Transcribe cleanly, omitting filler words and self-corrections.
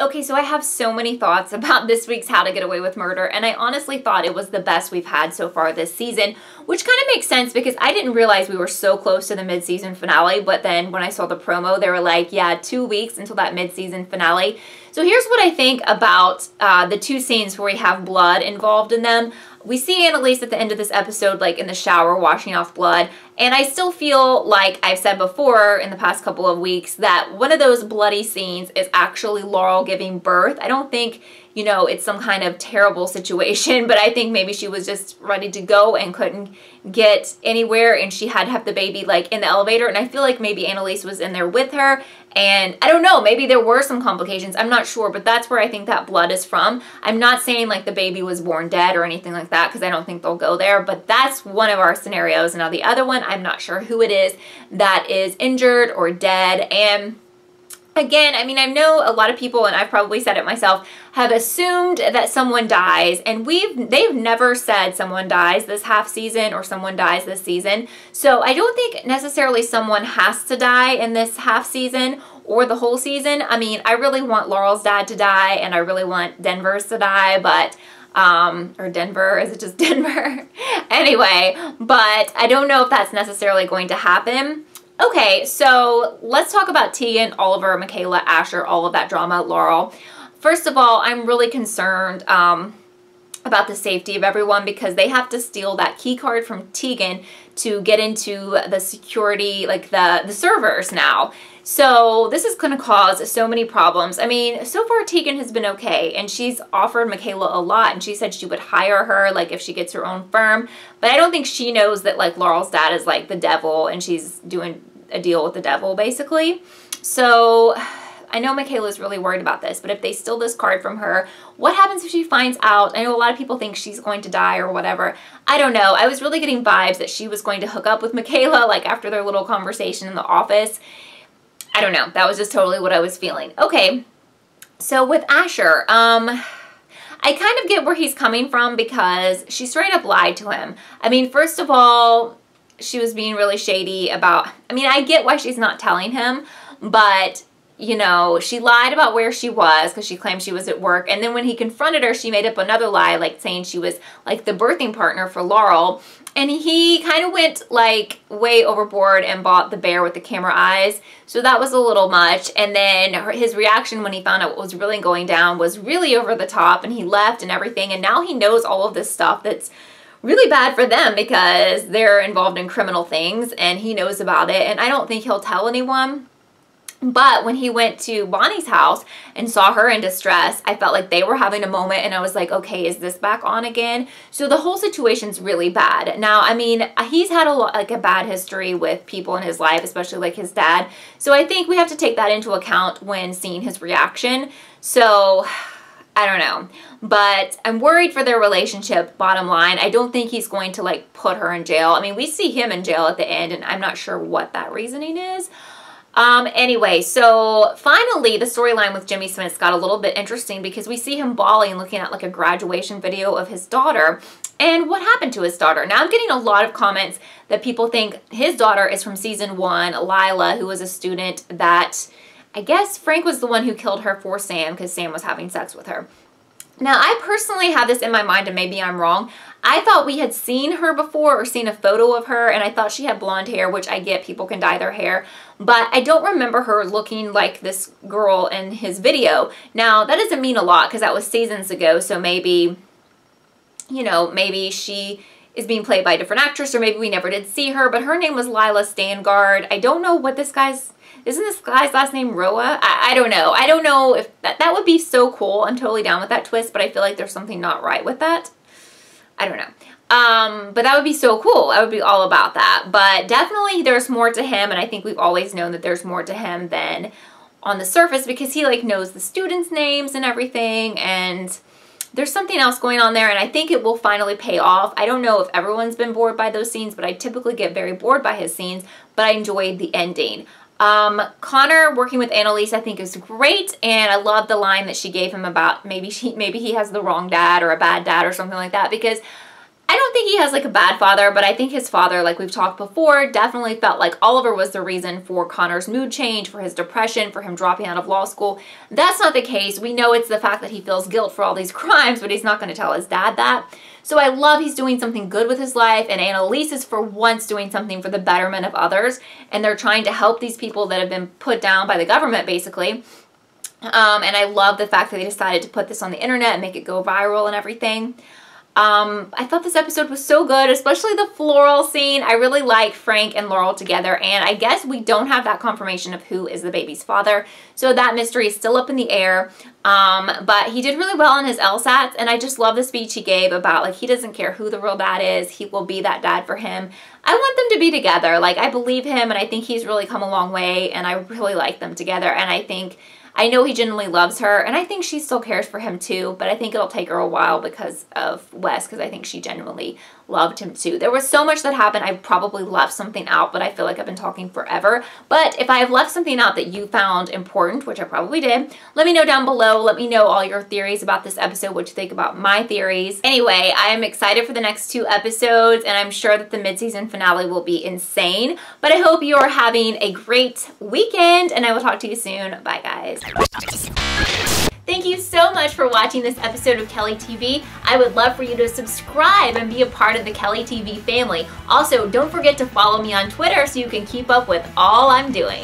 Okay, so I have so many thoughts about this week's How to Get Away with Murder, and I honestly thought it was the best we've had so far this season, which kind of makes sense because I didn't realize we were so close to the mid-season finale, but then when I saw the promo, they were like, yeah, 2 weeks until that mid-season finale. So here's what I think about the two scenes where we have blood involved in them. We see Annalise at the end of this episode, like in the shower, washing off blood. And I still feel like I've said before in the past couple of weeks that one of those bloody scenes is actually Laurel giving birth. I don't think, you know, it's some kind of terrible situation, but I think maybe she was just ready to go and couldn't get anywhere and she had to have the baby like in the elevator. And I feel like maybe Annalise was in there with her. And I don't know, maybe there were some complications. I'm not sure, but that's where I think that blood is from. I'm not saying like the baby was born dead or anything like that because I don't think they'll go there, but that's one of our scenarios. Now the other one, I'm not sure who it is that is injured or dead. And again, I mean, I know a lot of people, and I've probably said it myself, have assumed that someone dies, and they've never said someone dies this half season or someone dies this season. So I don't think necessarily someone has to die in this half season or the whole season. I mean, I really want Laurel's dad to die, and I really want Denver's to die, but or Denver, is it just Denver? Anyway, but I don't know if that's necessarily going to happen. Okay, so let's talk about Tegan, Oliver, Michaela, Asher, all of that drama, Laurel. First of all, I'm really concerned about the safety of everyone because they have to steal that key card from Tegan to get into the security, like the servers now. So this is going to cause so many problems. I mean, so far Tegan has been okay, and she's offered Michaela a lot, and she said she would hire her like if she gets her own firm. But I don't think she knows that like Laurel's dad is like the devil and she's doing a deal with the devil basically. So I know Michaela's really worried about this, but if they steal this card from her, what happens if she finds out? I know a lot of people think she's going to die or whatever. I don't know. I was really getting vibes that she was going to hook up with Michaela like after their little conversation in the office. I don't know. That was just totally what I was feeling. Okay, so with Asher, I kind of get where he's coming from because she straight up lied to him. I mean, first of all, she was being really shady about, I mean, I get why she's not telling him, but you know, she lied about where she was because she claimed she was at work. And then when he confronted her, she made up another lie, like saying she was like the birthing partner for Laurel. And he kind of went like way overboard and bought the bear with the camera eyes. So that was a little much. And then his reaction when he found out what was really going down was really over the top, and he left and everything. And now he knows all of this stuff that's really bad for them because they're involved in criminal things and he knows about it. And I don't think he'll tell anyone. But when he went to Bonnie's house and saw her in distress, I felt like they were having a moment, and I was like, okay, is this back on again? So the whole situation's really bad. Now, I mean, he's had a bad history with people in his life, especially like his dad. So I think we have to take that into account when seeing his reaction. So I don't know, but I'm worried for their relationship, bottom line. I don't think he's going to like put her in jail. I mean, we see him in jail at the end, and I'm not sure what that reasoning is. Anyway, so finally the storyline with Jimmy Smits got a little bit interesting because we see him bawling looking at like a graduation video of his daughter and what happened to his daughter. Now I'm getting a lot of comments that people think his daughter is from season 1, Lila, who was a student that I guess Frank was the one who killed her for Sam because Sam was having sex with her. Now, I personally have this in my mind, and maybe I'm wrong. I thought we had seen her before or seen a photo of her, and I thought she had blonde hair, which I get, people can dye their hair. But I don't remember her looking like this girl in his video. Now, that doesn't mean a lot because that was seasons ago, so maybe, you know, maybe she is being played by a different actress, or maybe we never did see her, but her name was Lila Stangard. I don't know what this guy's... Isn't this guy's last name Roa? I don't know. I don't know if that would be so cool. I'm totally down with that twist, but I feel like there's something not right with that. I don't know. But that would be so cool. I would be all about that. But definitely there's more to him, and I think we've always known that there's more to him than on the surface because he like knows the students' names and everything, and there's something else going on there, and I think it will finally pay off. I don't know if everyone's been bored by those scenes, but I typically get very bored by his scenes, but I enjoyed the ending. Connor working with Annalise I think is great, and I love the line that she gave him about maybe he has the wrong dad or a bad dad or something like that, because I don't think he has like a bad father, but I think his father, like we've talked before, definitely felt like Oliver was the reason for Connor's mood change, for his depression, for him dropping out of law school. That's not the case. We know it's the fact that he feels guilt for all these crimes, but he's not going to tell his dad that. So I love he's doing something good with his life, and Annalise is for once doing something for the betterment of others, and they're trying to help these people that have been put down by the government, basically. And I love the fact that they decided to put this on the internet and make it go viral and everything. I thought this episode was so good, especially the floral scene. I really like Frank and Laurel together, and I guess we don't have that confirmation of who is the baby's father, so that mystery is still up in the air. But he did really well on his LSATs, and I just love the speech he gave about, like, he doesn't care who the real dad is. He will be that dad for him. I want them to be together. Like, I believe him, and I think he's really come a long way, and I really like them together, and I know he genuinely loves her, and I think she still cares for him too, but I think it'll take her a while because of Wes, because I think she genuinely loved him too. There was so much that happened. I probably left something out, but I feel like I've been talking forever. But if I have left something out that you found important, which I probably did, let me know down below. Let me know all your theories about this episode, what you think about my theories. Anyway, I am excited for the next 2 episodes, and I'm sure that the mid-season finale will be insane. But I hope you are having a great weekend, and I will talk to you soon. Bye, guys. Thank you so much for watching this episode of Kelly TV. I would love for you to subscribe and be a part of the Kelly TV family. Also, don't forget to follow me on Twitter so you can keep up with all I'm doing.